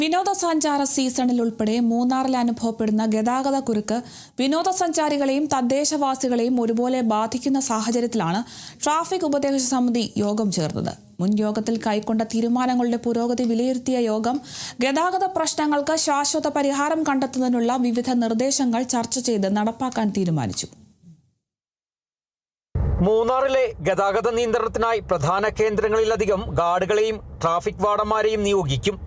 വിനോദസഞ്ചാര സീസണിൽ ഉൾപ്പെടെ മൂന്നാറിൽ അനുഭവപ്പെടുന്ന ഗതാഗത കുരുക്ക് വിനോദസഞ്ചാരികളെയും തദ്ദേശവാസികളെയും ഒരുപോലെ ബാധിക്കുന്ന സാഹചര്യത്തിലാണ് ട്രാഫിക് ഉപദേശക സമിതി യോഗം ചേർന്നത്. മുൻ യോഗത്തിൽ കൈക്കൊണ്ട തീരുമാനങ്ങളുടെ പുരോഗതി വിലയിരുത്തിയ യോഗം ഗതാഗത പ്രശ്നങ്ങൾക്ക് ശാശ്വത പരിഹാരം കണ്ടെത്തുന്നതിനുള്ള വിവിധ നിർദ്ദേശങ്ങൾ ചർച്ച ചെയ്ത് നടപ്പാക്കാൻ തീരുമാനിച്ചു. മൂന്നാറിലെ ഗതാഗത നിയന്ത്രണത്തിനായി പ്രധാന കേന്ദ്രങ്ങളിലധികം ഗാർഡുകളെയും ട്രാഫിക് വാർഡന്മാരെയും നിയോഗിക്കും.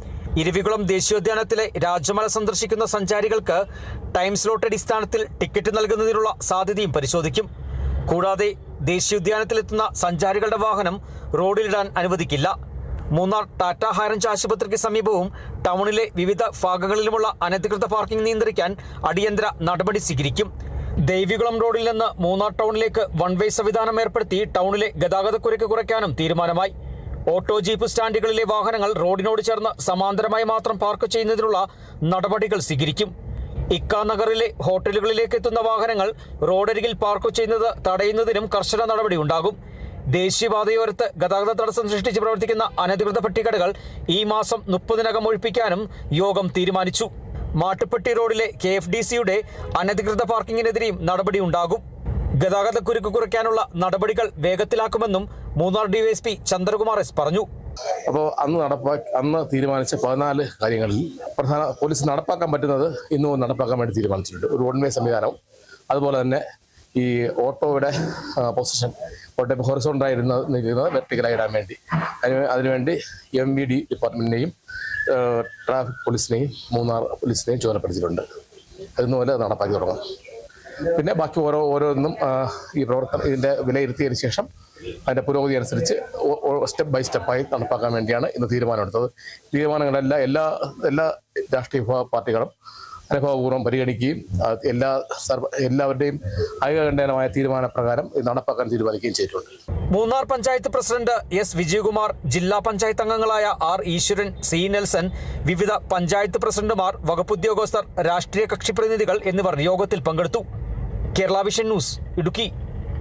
ഇരവികുളം ദേശീയോദ്യാനത്തിലെ രാജമല സന്ദർശിക്കുന്ന സഞ്ചാരികൾക്ക് ടൈം സ്ലോട്ട് അടിസ്ഥാനത്തിൽ ടിക്കറ്റ് നൽകുന്നതിനുള്ള സാധ്യതയും പരിശോധിക്കും. കൂടാതെ ദേശീയോദ്യാനത്തിലെത്തുന്ന സഞ്ചാരികളുടെ വാഹനം റോഡിലിടാൻ അനുവദിക്കില്ല. മൂന്നാർ ടാറ്റ ഹൈറേഞ്ച് ആശുപത്രിക്ക് സമീപവും ടൗണിലെ വിവിധ ഭാഗങ്ങളിലുമുള്ള അനധികൃത പാർക്കിംഗ് നിയന്ത്രിക്കാൻ അടിയന്തര നടപടി സ്വീകരിക്കും. ദേവികുളം റോഡിൽ നിന്ന് മൂന്നാർ ടൗണിലേക്ക് വൺ വേ സംവിധാനം ഏർപ്പെടുത്തി ടൗണിലെ ഗതാഗതക്കുരുക്ക് കുറയ്ക്കാനും തീരുമാനമായി. ഓട്ടോ ജീപ്പ് സ്റ്റാൻഡുകളിലെ വാഹനങ്ങൾ റോഡിനോട് ചേർന്ന് സമാന്തരമായി മാത്രം പാർക്ക് ചെയ്യുന്നതിനുള്ള നടപടികൾ സ്വീകരിക്കും. ഇക്ക നഗറിലെ ഹോട്ടലുകളിലേക്ക് എത്തുന്ന വാഹനങ്ങൾ റോഡരികിൽ പാർക്ക് ചെയ്യുന്നത് തടയുന്നതിനും കർശന നടപടി ഉണ്ടാകും. ദേശീയപാതയോരത്ത് ഗതാഗത തടസ്സം സൃഷ്ടിച്ച് പ്രവർത്തിക്കുന്ന അനധികൃത പെട്ടിക്കടകൾ ഈ മാസം 30-നകം ഒഴിപ്പിക്കാനും യോഗം തീരുമാനിച്ചു. മാട്ടുപ്പെട്ടി റോഡിലെ KFDCയുടെ അനധികൃത പാർക്കിങ്ങിനെതിരെയും നടപടി ഉണ്ടാകും. ഗതാഗതക്കുരുക്ക് കുറയ്ക്കാനുള്ള നടപടികൾ വേഗത്തിലാക്കുമെന്നും മൂന്നാർ DYSP ചന്ദ്രകുമാർ S പറഞ്ഞു. അപ്പോൾ അന്ന് തീരുമാനിച്ച 14 കാര്യങ്ങളിൽ പ്രധാന പോലീസ് നടപ്പാക്കാൻ പറ്റുന്നത് ഇന്നും നടപ്പാക്കാൻ വേണ്ടി തീരുമാനിച്ചിട്ടുണ്ട്. ഒരു വൺ വേ സംവിധാനവും അതുപോലെ തന്നെ ഈ ഓട്ടോയുടെ പൊസിഷൻ ഓട്ടോ ഹൊറിസോണ്ടലായിരുന്നത് വെർട്ടിക്കലായി ഇടാൻ വേണ്ടി അതിനുവേണ്ടി MVD ഡിപ്പാർട്ട്മെന്റിനെയും ട്രാഫിക് പോലീസിനെയും മൂന്നാർ പോലീസിനെയും ചുമതലപ്പെടുത്തിയിട്ടുണ്ട്. അതുപോലെ നടപ്പാക്കി തുടങ്ങും. പിന്നെ ബാക്കി ഓരോന്നും ഈ പ്രവർത്തനം ഇതിൻ്റെ വിലയിരുത്തിയതിനു ശേഷം അതിൻ്റെ പുരോഗതി അനുസരിച്ച് സ്റ്റെപ്പ് ബൈ സ്റ്റെപ്പായി നടപ്പാക്കാൻ വേണ്ടിയാണ് ഇന്ന് തീരുമാനമെടുത്തത്. തീരുമാനങ്ങളെല്ലാം എല്ലാ രാഷ്ട്രീയ പാർട്ടികളും അനുഭവപൂർവ്വം പരിഗണിക്കുകയും എല്ലാവരുടെയും ഐകകണ്ഠേനമായ തീരുമാനപ്രകാരം ഇത് നടപ്പാക്കാൻ തീരുമാനിക്കുകയും ചെയ്തിട്ടുണ്ട്. മൂന്നാർ പഞ്ചായത്ത് പ്രസിഡന്റ് S വിജയകുമാർ, ജില്ലാ പഞ്ചായത്ത് അംഗങ്ങളായ R ഈശ്വരൻ, C നെൽസൺ, വിവിധ പഞ്ചായത്ത് പ്രസിഡന്റുമാർ, വകുപ്പുദ്യോഗസ്ഥർ, രാഷ്ട്രീയ കക്ഷി പ്രതിനിധികൾ എന്നിവർ യോഗത്തിൽ പങ്കെടുത്തു. Kerala vision news, Idukki.